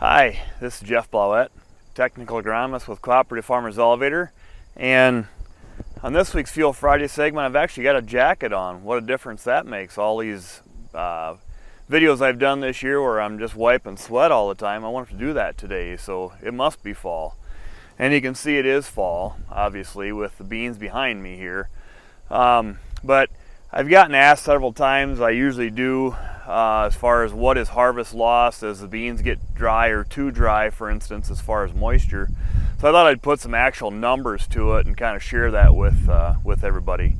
Hi, this is Jeff Blauette, technical agronomist with Cooperative Farmers Elevator, and on this week's Fuel Friday segment I've actually got a jacket on. What a difference that makes. All these videos I've done this year where I'm just wiping sweat all the time, I wanted to do that today, so it must be fall. And you can see it is fall, obviously, with the beans behind me here. But I've gotten asked several times, I usually do, as far as what is harvest loss as the beans get dry or too dry, for instance, as far as moisture. So I thought I'd put some actual numbers to it and kind of share that with everybody.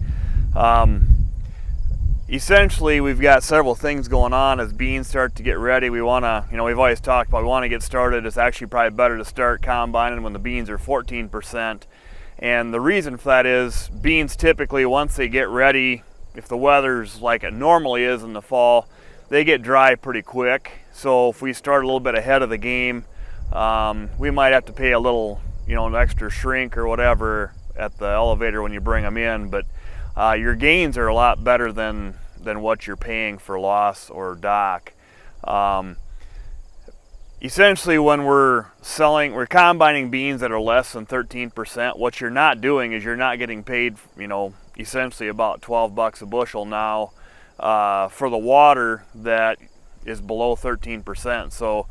Essentially, we've got several things going on as beans start to get ready. We want to, we've always talked about we want to get started. It's actually probably better to start combining when the beans are 14%. And the reason for that is beans typically, once they get ready, if the weather's like it normally is in the fall, they get dry pretty quick. So if we start a little bit ahead of the game, we might have to pay a little, an extra shrink or whatever at the elevator when you bring them in. But your gains are a lot better than what you're paying for loss or dock. Essentially, when we're combining beans that are less than 13%, what you're not doing is you're not getting paid, essentially about 12 bucks a bushel now for the water that is below 13%. So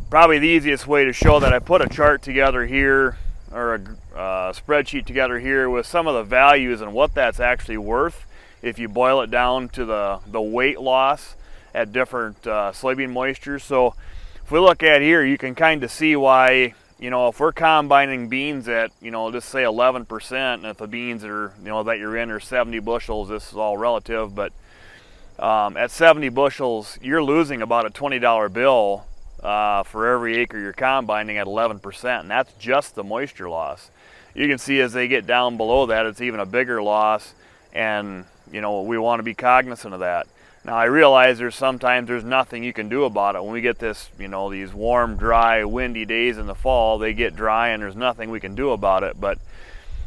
probably the easiest way to show that, I put a chart together here, or a spreadsheet together here with some of the values and what that's actually worth if you boil it down to the weight loss at different soybean moistures. So if we look at here, you can kind of see why, if we're combining beans at, just say 11%, and if the beans are, that you're in are 70 bushels, this is all relative, but at 70 bushels, you're losing about a $20 bill for every acre you're combining at 11%, and that's just the moisture loss. You can see as they get down below that, it's even a bigger loss, and, we want to be cognizant of that. Now, I realize sometimes there's nothing you can do about it. When we get this, these warm, dry, windy days in the fall, they get dry and there's nothing we can do about it. But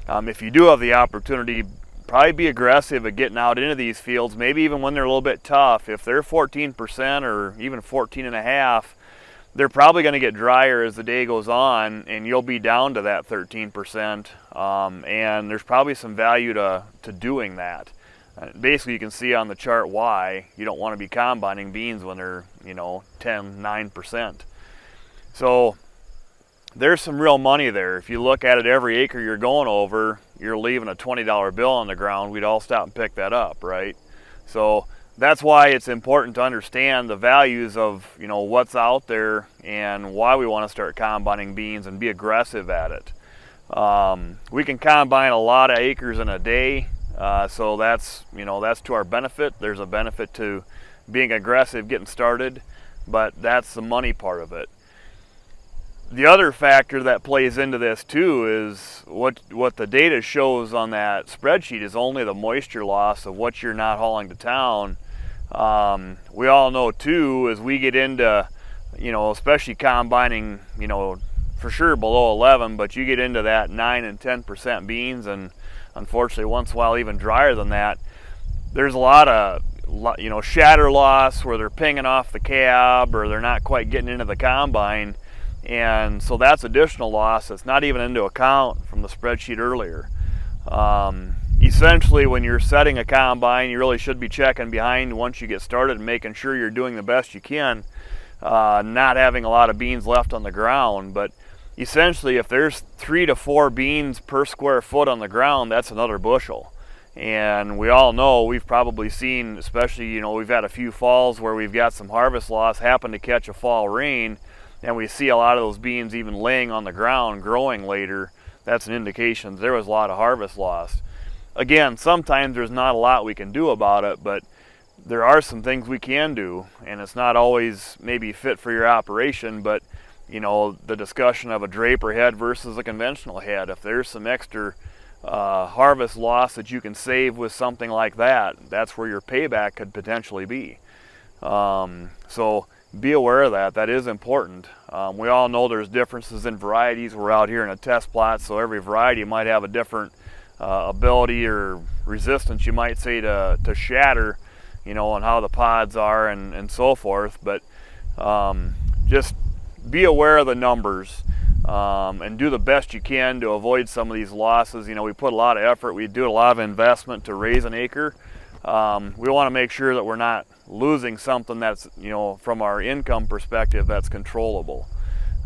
if you do have the opportunity, probably be aggressive at getting out into these fields, maybe even when they're a little bit tough. If they're 14% or even 14.5%, they're probably going to get drier as the day goes on, and you'll be down to that 13%. And there's probably some value to doing that. Basically, you can see on the chart why you don't want to be combining beans when they're, 9%. So there's some real money there. If you look at it, every acre you're going over, you're leaving a $20 bill on the ground. We'd all stop and pick that up, right? So that's why it's important to understand the values of, what's out there and why we want to start combining beans and be aggressive at it. We can combine a lot of acres in a day. So that's to our benefit. There's a benefit to being aggressive, getting started, but that's the money part of it. The other factor that plays into this too is what the data shows on that spreadsheet is only the moisture loss of what you're not hauling to town. We all know too, as we get into, especially combining, for sure below 11, but you get into that 9 and 10% beans, and unfortunately once in a while even drier than that, there's a lot of shatter loss where they're pinging off the cab or they're not quite getting into the combine, and so that's additional loss that's not even into account from the spreadsheet earlier. Essentially, when you're setting a combine, you really should be checking behind once you get started and making sure you're doing the best you can, not having a lot of beans left on the ground. But essentially, if there's 3 to 4 beans per square foot on the ground, that's another bushel. And we all know, we've probably seen, especially, we've had a few falls where we've got some harvest loss, happen to catch a fall rain, and we see a lot of those beans even laying on the ground, growing later. That's an indication there was a lot of harvest loss. Again, sometimes there's not a lot we can do about it, but there are some things we can do, and it's not always maybe fit for your operation, but the discussion of a draper head versus a conventional head, if there's some extra harvest loss that you can save with something like that, that's where your payback could potentially be. So be aware of that. That is important. We all know there's differences in varieties. We're out here in a test plot, so every variety might have a different ability or resistance, you might say, to shatter, and how the pods are and so forth. But just be aware of the numbers and do the best you can to avoid some of these losses. You know, we put a lot of effort, we do a lot of investment to raise an acre. We want to make sure that we're not losing something that's, you know, from our income perspective, that's controllable.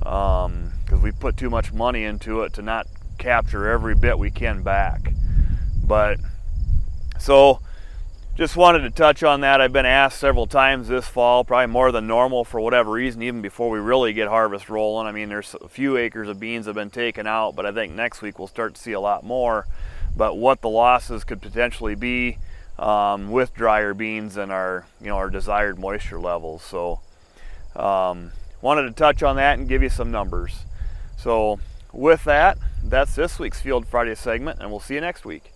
Because we put too much money into it to not capture every bit we can back. But so just wanted to touch on that. I've been asked several times this fall, probably more than normal for whatever reason, even before we really get harvest rolling. I mean, there's a few acres of beans have been taken out, but I think next week we'll start to see a lot more. But what the losses could potentially be with drier beans and our, you know, our desired moisture levels. So wanted to touch on that and give you some numbers. So with that, that's this week's Field Friday segment, and we'll see you next week.